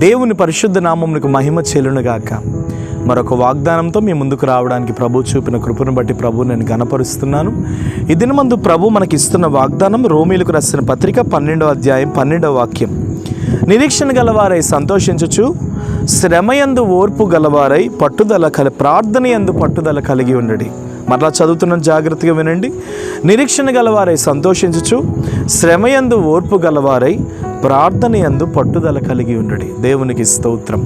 దేవుని పరిశుద్ధ నామమునకు మహిమ చెల్లునుగాక. మరొక వాగ్దానంతో మీ ముందుకు రావడానికి ప్రభు చూపిన కృపను బట్టి ప్రభు నేను ఘనపరుస్తున్నాను. ఈ దినమందు ప్రభు మనకిస్తున్న వాగ్దానం రోమీలకు రాసిన పత్రిక 12వ అధ్యాయం 12వ వాక్యం. నిరీక్షణ గలవారై సంతోషించుచు, శ్రమయందు ఓర్పు గలవారై ప్రార్థనయందు పట్టుదల కలిగి ఉండడి. మరలా చదువుతున్న జాగ్రత్తగా వినండి. నిరీక్షణ గలవారై సంతోషించుచు, శ్రమయందు ఓర్పు గలవారై ప్రార్థనయందు పట్టుదల కలిగి ఉండడి. దేవునికి స్తోత్రం.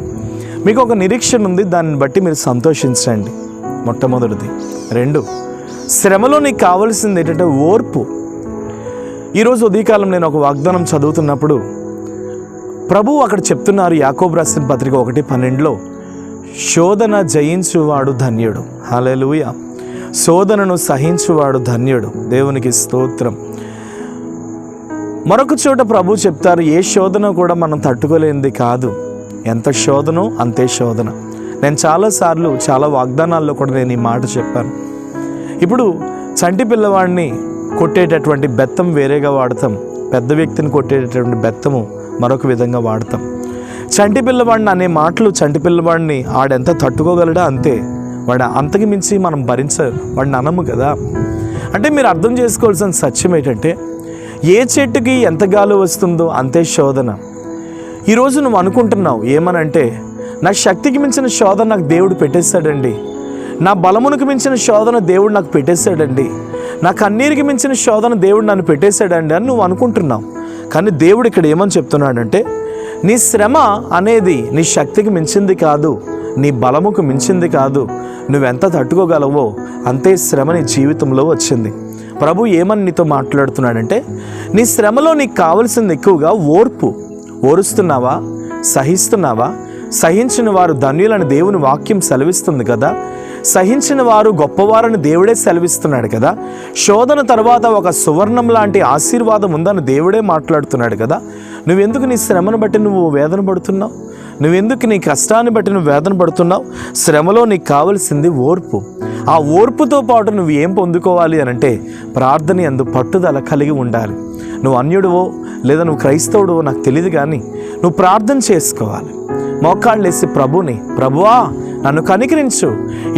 మీకు ఒక నిరీక్షణ ఉంది, దాన్ని బట్టి మీరు సంతోషించండి. మొట్టమొదటిది. 2, శ్రమలో నీకు కావాల్సింది ఏంటంటే ఓర్పు. ఈరోజు ఉదయకాలం నేను ఒక వాగ్దానం చదువుతున్నప్పుడు ప్రభువు అక్కడ చెప్తున్నారు, యాకోబు రాసిన పత్రిక 1:12లో, శోధన జయించువాడు ధన్యుడు. హల్లెలూయా. శోధనను సహించువాడు ధన్యుడు. దేవునికి స్తోత్రం. మరొక చోట ప్రభు చెప్తారు, ఏ శోధన కూడా మనం తట్టుకోలేనిది కాదు, ఎంత శోధనో అంతే శోధన. నేను చాలాసార్లు చాలా వాగ్దానాల్లో కూడా నేను ఈ మాట చెప్పాను. ఇప్పుడు చంటి పిల్లవాడిని కొట్టేటటువంటి బెత్తం వేరేగా వాడతాం, పెద్ద వ్యక్తిని కొట్టేటటువంటి బెత్తము మరొక విధంగా వాడతాం. చంటి పిల్లవాడిని అనే మాటలు, చంటి పిల్లవాడిని ఆడెంత తట్టుకోగలడా అంతే, వాడు అంతకు మించి మనం వాడిని అనము కదా. అంటే మీరు అర్థం చేసుకోవాల్సిన సత్యం ఏంటంటే, ఏ చెట్టుకి ఎంత గాలి వస్తుందో అంతే శోధన. ఈరోజు నువ్వు అనుకుంటున్నావు ఏమనంటే, నా శక్తికి మించిన శోధన నాకు దేవుడు పెట్టేశాడండి, నా బలమునికి మించిన శోధన దేవుడు నాకు పెట్టేశాడండి, నా కన్నీరికి మించిన శోధన దేవుడు నన్ను పెట్టేశాడండి అని నువ్వు అనుకుంటున్నావు. కానీ దేవుడు ఇక్కడ ఏమని చెప్తున్నాడంటే, నీ శ్రమ అనేది నీ శక్తికి మించింది కాదు, నీ బలముకు మించింది కాదు, నువ్వెంత తట్టుకోగలవో అంతే శ్రమ నీ జీవితంలో వచ్చింది. ప్రభు ఏమని నీతో మాట్లాడుతున్నాడంటే, నీ శ్రమలో నీకు కావలసింది ఎక్కువగా ఓర్పు. ఓరుస్తున్నావా? సహిస్తున్నావా? సహించిన వారు ధన్యులని దేవుని వాక్యం సెలవిస్తుంది కదా. సహించిన వారు గొప్పవారని దేవుడే సెలవిస్తున్నాడు కదా. శోధన తర్వాత ఒక సువర్ణం లాంటి ఆశీర్వాదం ఉందని దేవుడే మాట్లాడుతున్నాడు కదా. నువ్వెందుకు నీ శ్రమను బట్టి నువ్వు వేదన పడుతున్నావు? నువ్వెందుకు నీ కష్టాన్ని బట్టి నువ్వు వేదన పడుతున్నావు? శ్రమలో నీకు కావలసింది ఓర్పు. ఆ ఓర్పుతో పాటు నువ్వు ఏం పొందుకోవాలి అనంటే, ప్రార్థన యందు పట్టుదల కలిగి ఉండాలి. నువ్వు అన్యుడివో లేదా నువ్వు క్రైస్తవుడివో నాకు తెలియదు, కానీ నువ్వు ప్రార్థన చేసుకోవాలి. మోకాళ్ళు వేసి ప్రభువా నన్ను కనికరించు,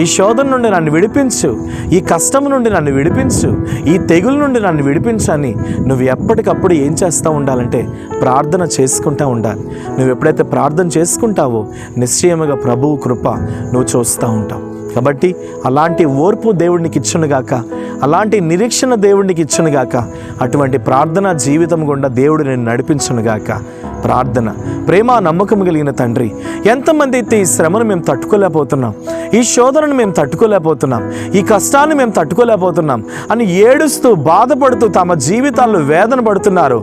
ఈ శోధన నుండి నన్ను విడిపించు, ఈ కష్టం నుండి నన్ను విడిపించు, ఈ తెగుల నుండి నన్ను విడిపించు అని నువ్వు ఎప్పటికప్పుడు ఏం చేస్తూ ఉండాలంటే ప్రార్థన చేసుకుంటూ ఉండాలి. నువ్వు ఎప్పుడైతే ప్రార్థన చేసుకుంటావో నిశ్చయముగా ప్రభువు కృప నువ్వు చూస్తూ ఉంటావు. కాబట్టి అలాంటి ఓర్పు దేవుడికి ఇచ్చునుగాక, అలాంటి నిరీక్షణ దేవుడికి ఇచ్చునుగాక, అటువంటి ప్రార్థన జీవితం గుండా దేవుడు నేను నడిపించునుగాక. ప్రార్థన. ప్రేమ నమ్మకం కలిగిన తండ్రి, ఎంతమంది అయితే ఈ శ్రమను మేము తట్టుకోలేకపోతున్నాం, ఈ శోధనను మేము తట్టుకోలేకపోతున్నాం, ఈ కష్టాన్ని మేము తట్టుకోలేకపోతున్నాం అని ఏడుస్తూ బాధపడుతూ తమ జీవితాల్లో వేదన పడుతున్నారు,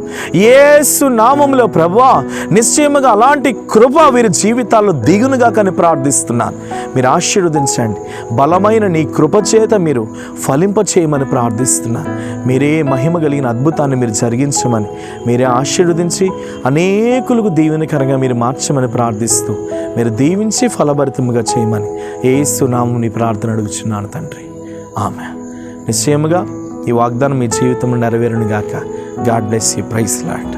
యేసు నామములో ప్రభువా నిశ్చయముగా అలాంటి కృప వీరి జీవితాల్లో దిగునుగా కానీ ప్రార్థిస్తున్నాను. మీరు ఆశీర్వదించండి. బలమైన నీ కృప చేత మీరు ఫలింప చేయమని ప్రార్థిస్తున్నాను. మీరే మహిమ కలిగిన అద్భుతాన్ని మీరు జరిగించమని, మీరే ఆశీర్వదించి అనేకులకు దీవెనకరంగా మీరు మార్చమని ప్రార్థిస్తూ, మీరు దీవించి ఫలభరితముగా చేయమని యేసు నామమున ప్రార్థన అడుగుచున్నాను తండ్రి. ఆమేన్. నిశ్చయముగా ఈ వాగ్దానం మీ జీవితంలో నెరవేరును గాక. God bless you. Praise lord.